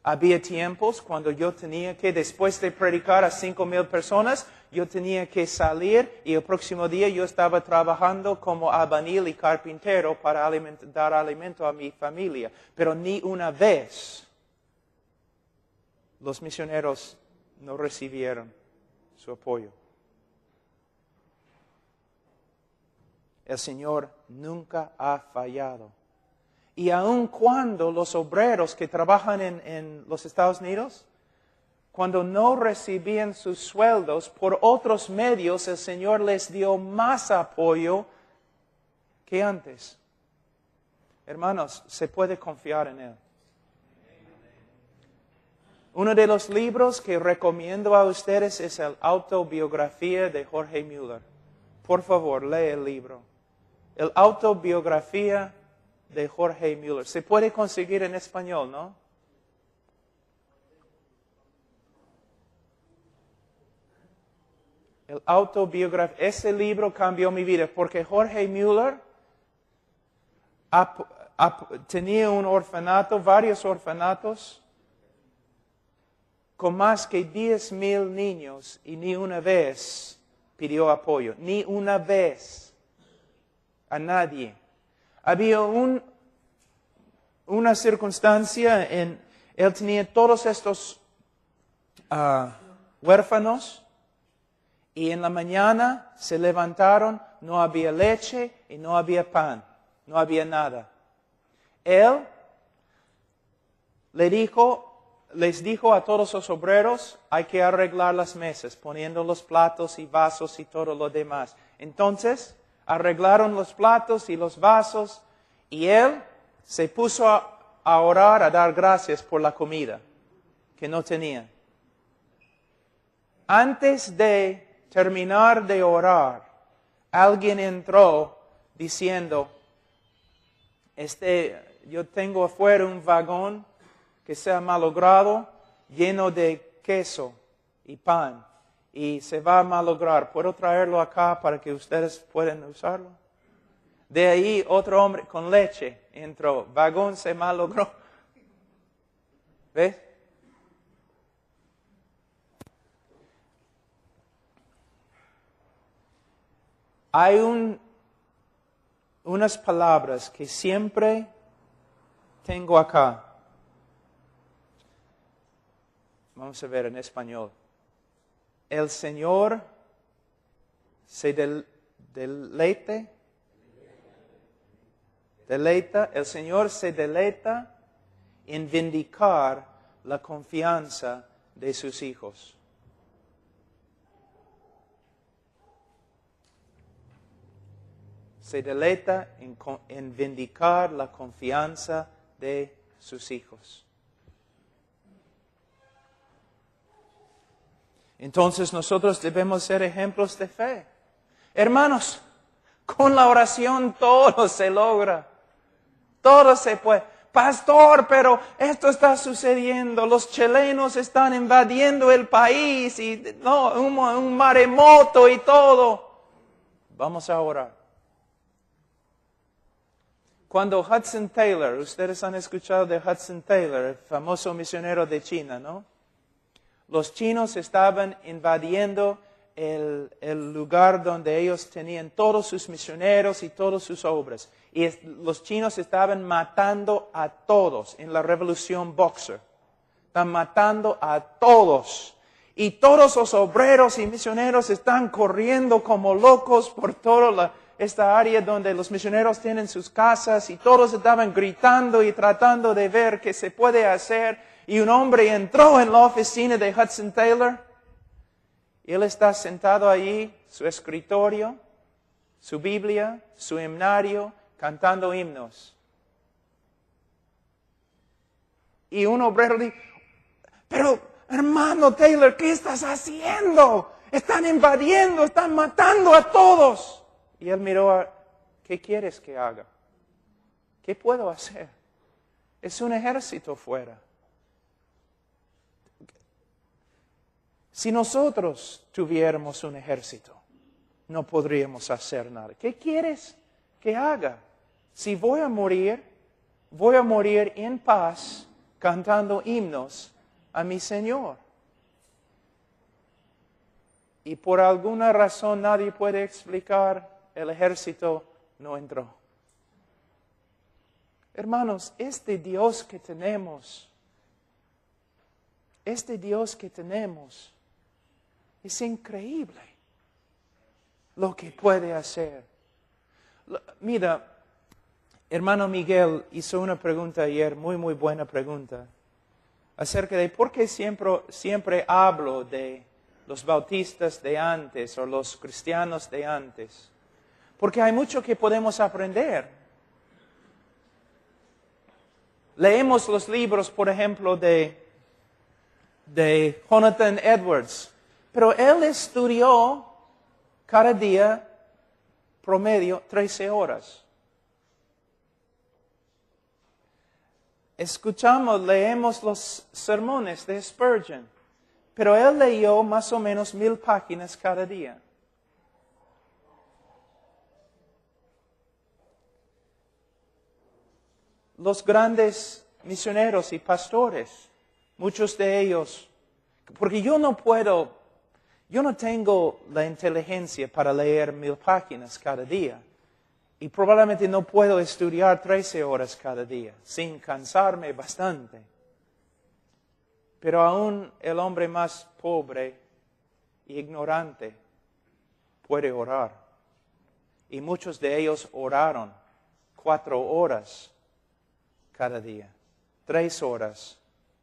Speaker 1: Había tiempos cuando yo tenía que, después de predicar a 5,000 personas, yo tenía que salir y el próximo día yo estaba trabajando como albañil y carpintero para dar alimento a mi familia. Pero ni una vez los misioneros no recibieron su apoyo. El Señor nunca ha fallado. Y aun cuando los obreros que trabajan en los Estados Unidos, cuando no recibían sus sueldos por otros medios, el Señor les dio más apoyo que antes. Hermanos, se puede confiar en Él. Uno de los libros que recomiendo a ustedes es la autobiografía de Jorge Mueller. Por favor, lee el libro. La autobiografía de Jorge Mueller. Se puede conseguir en español, ¿no? El autobiografía. Ese libro cambió mi vida porque Jorge Mueller tenía un orfanato, varios orfanatos, con más que 10,000 niños y ni una vez pidió apoyo. Ni una vez. A nadie. Había una circunstancia él tenía todos estos huérfanos y en la mañana se levantaron, no había leche y no había pan, no había nada. Él les dijo a todos los obreros, hay que arreglar las mesas, poniendo los platos y vasos y todo lo demás. Entonces, arreglaron los platos y los vasos y él se puso a orar, a dar gracias por la comida que no tenía. Antes de terminar de orar, alguien entró diciendo, yo tengo afuera un vagón que se ha malogrado, lleno de queso y pan. Y se va a malograr. ¿Puedo traerlo acá para que ustedes puedan usarlo? De ahí otro hombre con leche entró. Vagón se malogró. ¿Ves? Hay unas palabras que siempre tengo acá. Vamos a ver en español. El Señor se deleita, el Señor se deleita en vindicar la confianza de sus hijos. Se deleita en vindicar la confianza de sus hijos. Entonces nosotros debemos ser ejemplos de fe. Hermanos, con la oración todo se logra. Todo se puede. Pastor, pero esto está sucediendo. Los chilenos están invadiendo el país y un maremoto y todo. Vamos a orar. Cuando Hudson Taylor, ustedes han escuchado de Hudson Taylor, el famoso misionero de China, ¿no? Los chinos estaban invadiendo el lugar donde ellos tenían todos sus misioneros y todas sus obras. Y los chinos estaban matando a todos en la revolución Boxer. Están matando a todos. Y todos los obreros y misioneros están corriendo como locos por toda esta área donde los misioneros tienen sus casas y todos estaban gritando y tratando de ver qué se puede hacer. Y un hombre entró en la oficina de Hudson Taylor. Y él está sentado allí, su escritorio, su Biblia, su himnario, cantando himnos. Y un obrero dijo, pero hermano Taylor, ¿qué estás haciendo? Están invadiendo, están matando a todos. Y él miró, ¿qué quieres que haga? ¿Qué puedo hacer? Es un ejército fuera. Si nosotros tuviéramos un ejército, no podríamos hacer nada. ¿Qué quieres que haga? Si voy a morir en paz, cantando himnos a mi Señor. Y por alguna razón nadie puede explicar, el ejército no entró. Hermanos, este Dios que tenemos es increíble lo que puede hacer. Mira, hermano Miguel hizo una pregunta ayer, muy buena pregunta, acerca de por qué siempre hablo de los bautistas de antes o los cristianos de antes. Porque hay mucho que podemos aprender. Leemos los libros, por ejemplo, de Jonathan Edwards, pero él estudió cada día promedio 13 horas. Leemos los sermones de Spurgeon, pero él leyó más o menos 1000 páginas cada día. Los grandes misioneros y pastores, muchos de ellos, porque yo no tengo la inteligencia para leer 1000 páginas cada día. Y probablemente no puedo estudiar 13 horas cada día, sin cansarme bastante. Pero aún el hombre más pobre e ignorante puede orar. Y muchos de ellos oraron 4 horas cada día, 3 horas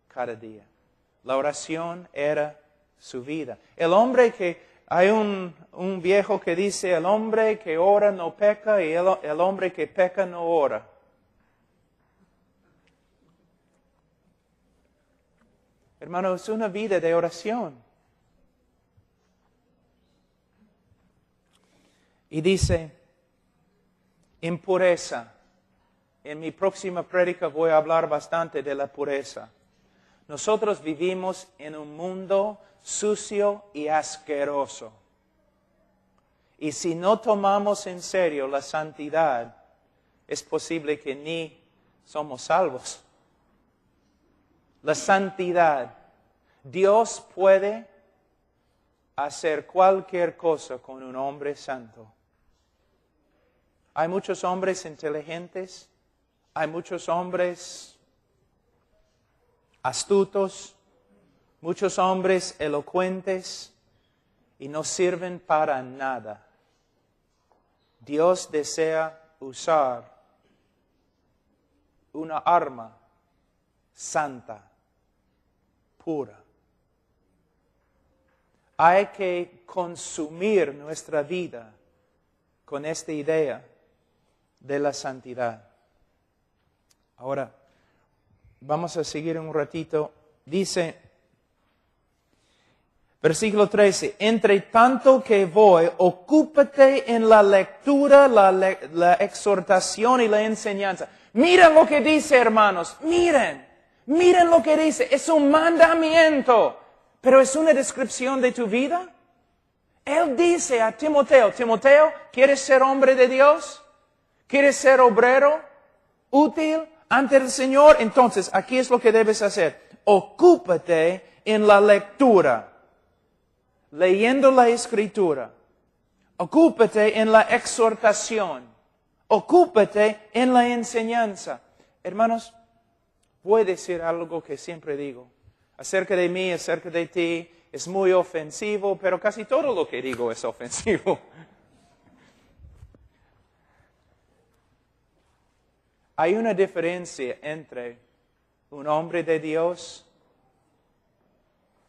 Speaker 1: cada día. La oración era su vida. Hay un viejo que dice, el hombre que ora no peca y el hombre que peca no ora. Hermano, es una vida de oración. Y dice, impureza. En mi próxima prédica voy a hablar bastante de la pureza. Nosotros vivimos en un mundo sucio y asqueroso. Y si no tomamos en serio la santidad, es posible que ni somos salvos. La santidad. Dios puede hacer cualquier cosa con un hombre santo. Hay muchos hombres inteligentes, hay muchos hombres astutos, muchos hombres elocuentes y no sirven para nada. Dios desea usar una arma santa, pura. Hay que consumir nuestra vida con esta idea de la santidad. Ahora, vamos a seguir un ratito. Dice, versículo 13, entre tanto que voy, ocúpate en la lectura, la exhortación y la enseñanza. Miren lo que dice, hermanos, miren lo que dice. Es un mandamiento, pero es una descripción de tu vida. Él dice a Timoteo, Timoteo, ¿quieres ser hombre de Dios? ¿Quieres ser obrero útil ante el Señor? Entonces, aquí es lo que debes hacer. Ocúpate en la lectura, leyendo la Escritura. Ocúpate en la exhortación. Ocúpate en la enseñanza. Hermanos, voy a decir algo que siempre digo. acerca de mí, acerca de ti, es muy ofensivo, pero casi todo lo que digo es ofensivo. Hay una diferencia entre un hombre de Dios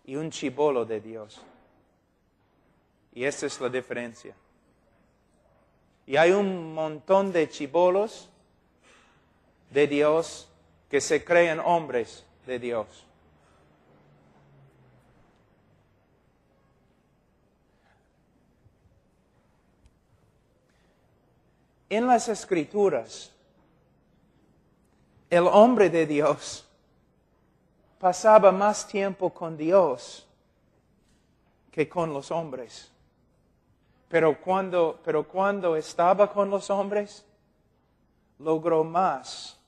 Speaker 1: y un chibolo de Dios. Y esa es la diferencia. Y hay un montón de chibolos de Dios que se creen hombres de Dios. En las Escrituras, el hombre de Dios pasaba más tiempo con Dios que con los hombres. Pero cuando estaba con los hombres, logró más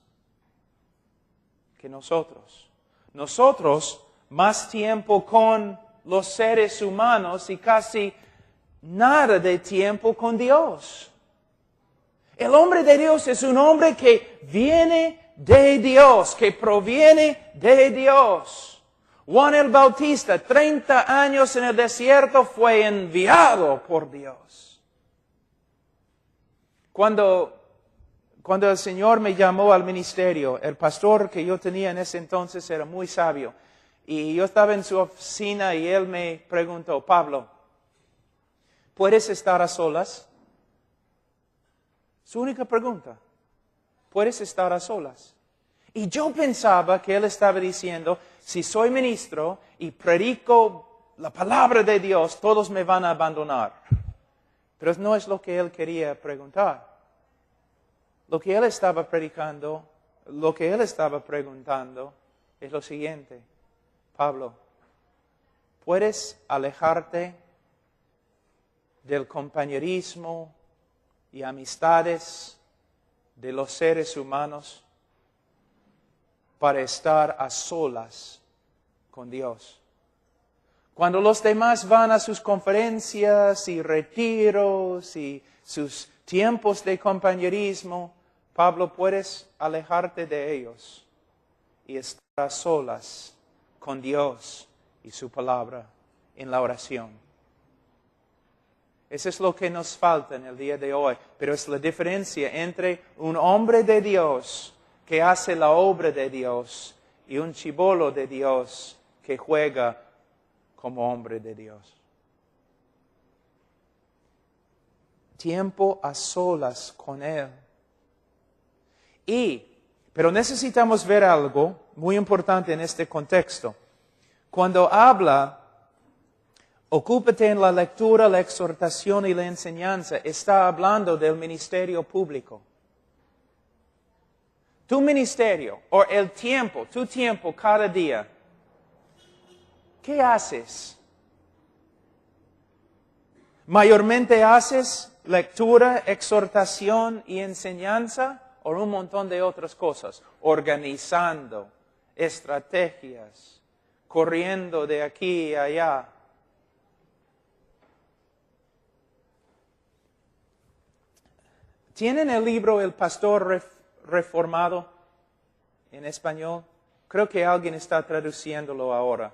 Speaker 1: que nosotros. Nosotros, más tiempo con los seres humanos y casi nada de tiempo con Dios. El hombre de Dios es un hombre que viene de Dios, que proviene de Dios. Juan el Bautista, 30 años en el desierto, fue enviado por Dios. Cuando el Señor me llamó al ministerio, el pastor que yo tenía en ese entonces era muy sabio. Y yo estaba en su oficina y él me preguntó, Pablo, ¿puedes estar a solas? Su única pregunta, ¿puedes estar a solas? Y yo pensaba que él estaba diciendo, si soy ministro y predico la palabra de Dios, todos me van a abandonar. Pero no es lo que él quería preguntar. Lo que él estaba predicando, lo que él estaba preguntando es lo siguiente. Pablo, ¿puedes alejarte del compañerismo y amistades de los seres humanos para estar a solas con Dios? Cuando los demás van a sus conferencias y retiros y sus tiempos de compañerismo, Pablo, puedes alejarte de ellos y estar a solas con Dios y su palabra en la oración. Eso es lo que nos falta en el día de hoy. Pero es la diferencia entre un hombre de Dios que hace la obra de Dios y un chibolo de Dios que juega como hombre de Dios. Tiempo a solas con Él. Pero necesitamos ver algo muy importante en este contexto. Cuando habla, ocúpate en la lectura, la exhortación y la enseñanza, está hablando del ministerio público. Tu ministerio, o el tiempo, tu tiempo cada día, ¿qué haces? ¿Mayormente haces lectura, exhortación y enseñanza o un montón de otras cosas? Organizando estrategias, corriendo de aquí a allá. ¿Tienen el libro El Pastor Reformado en español? Creo que alguien está traduciéndolo ahora.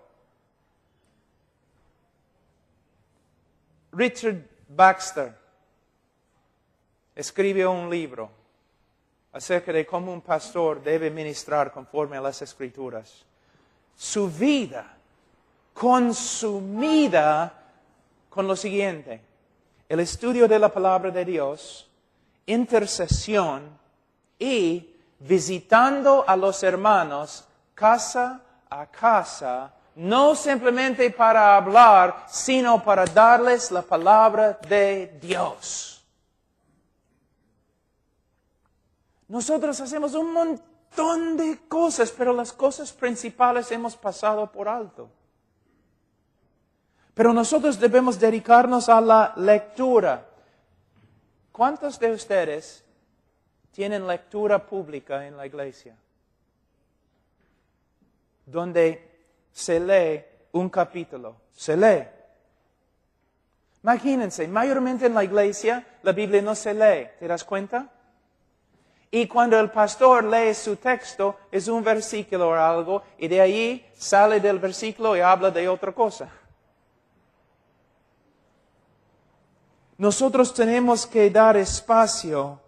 Speaker 1: Richard Baxter escribió un libro acerca de cómo un pastor debe ministrar conforme a las Escrituras. Su vida consumida con lo siguiente: el estudio de la palabra de Dios, intercesión y visitando a los hermanos casa a casa, no simplemente para hablar, sino para darles la palabra de Dios. Nosotros hacemos un montón de cosas, pero las cosas principales hemos pasado por alto. Pero nosotros debemos dedicarnos a la lectura. ¿Cuántos de ustedes tienen lectura pública en la iglesia? Donde se lee un capítulo. Se lee. Imagínense, mayormente en la iglesia la Biblia no se lee. ¿Te das cuenta? Y cuando el pastor lee su texto, es un versículo o algo, y de ahí sale del versículo y habla de otra cosa. Nosotros tenemos que dar espacio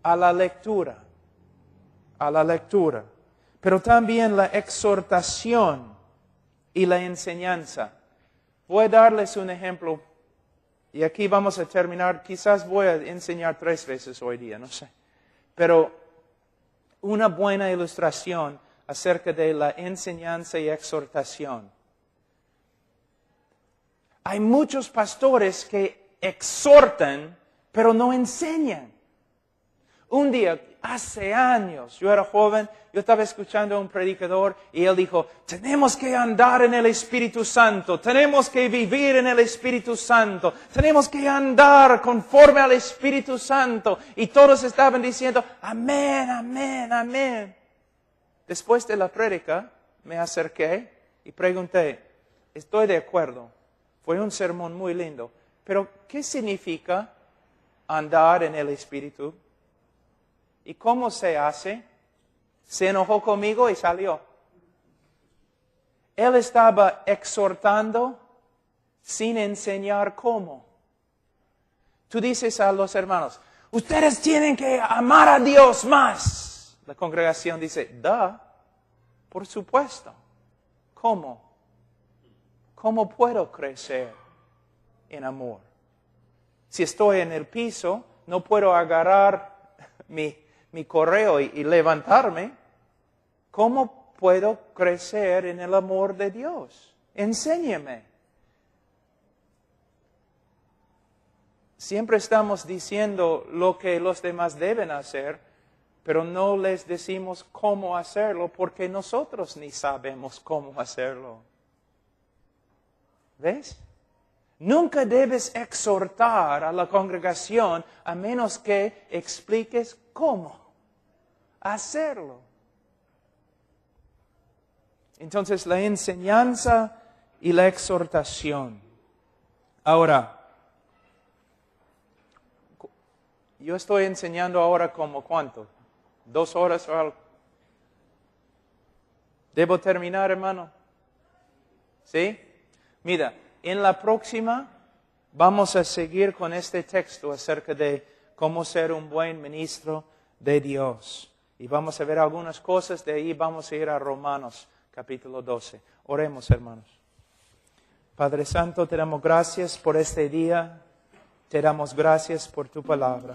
Speaker 1: a la lectura, pero también la exhortación y la enseñanza. Voy a darles un ejemplo, y aquí vamos a terminar. Quizás voy a enseñar 3 veces hoy día, no sé. Pero una buena ilustración acerca de la enseñanza y exhortación. Hay muchos pastores que exhortan, pero no enseñan. Un día, hace años, yo era joven, yo estaba escuchando a un predicador y él dijo, tenemos que andar en el Espíritu Santo, tenemos que vivir en el Espíritu Santo, tenemos que andar conforme al Espíritu Santo. Y todos estaban diciendo, amén, amén, amén. Después de la prédica, me acerqué y pregunté, estoy de acuerdo, fue un sermón muy lindo, pero ¿qué significa andar en el Espíritu? ¿Y cómo se hace? Se enojó conmigo y salió. Él estaba exhortando sin enseñar cómo. Tú dices a los hermanos, ustedes tienen que amar a Dios más. La congregación dice, por supuesto. ¿Cómo? ¿Cómo puedo crecer en amor? Si estoy en el piso, no puedo agarrar mi correo y levantarme. ¿Cómo puedo crecer en el amor de Dios? Enséñeme. Siempre estamos diciendo lo que los demás deben hacer, pero no les decimos cómo hacerlo porque nosotros ni sabemos cómo hacerlo. ¿Ves? Nunca debes exhortar a la congregación a menos que expliques cómo hacerlo. Entonces, la enseñanza y la exhortación. Ahora, yo estoy enseñando ahora como ¿cuánto? 2 horas o algo. ¿Debo terminar, hermano? ¿Sí? Mira, en la próxima vamos a seguir con este texto acerca de cómo ser un buen ministro de Dios. Y vamos a ver algunas cosas, de ahí vamos a ir a Romanos capítulo 12. Oremos, hermanos. Padre Santo, te damos gracias por este día, te damos gracias por tu palabra.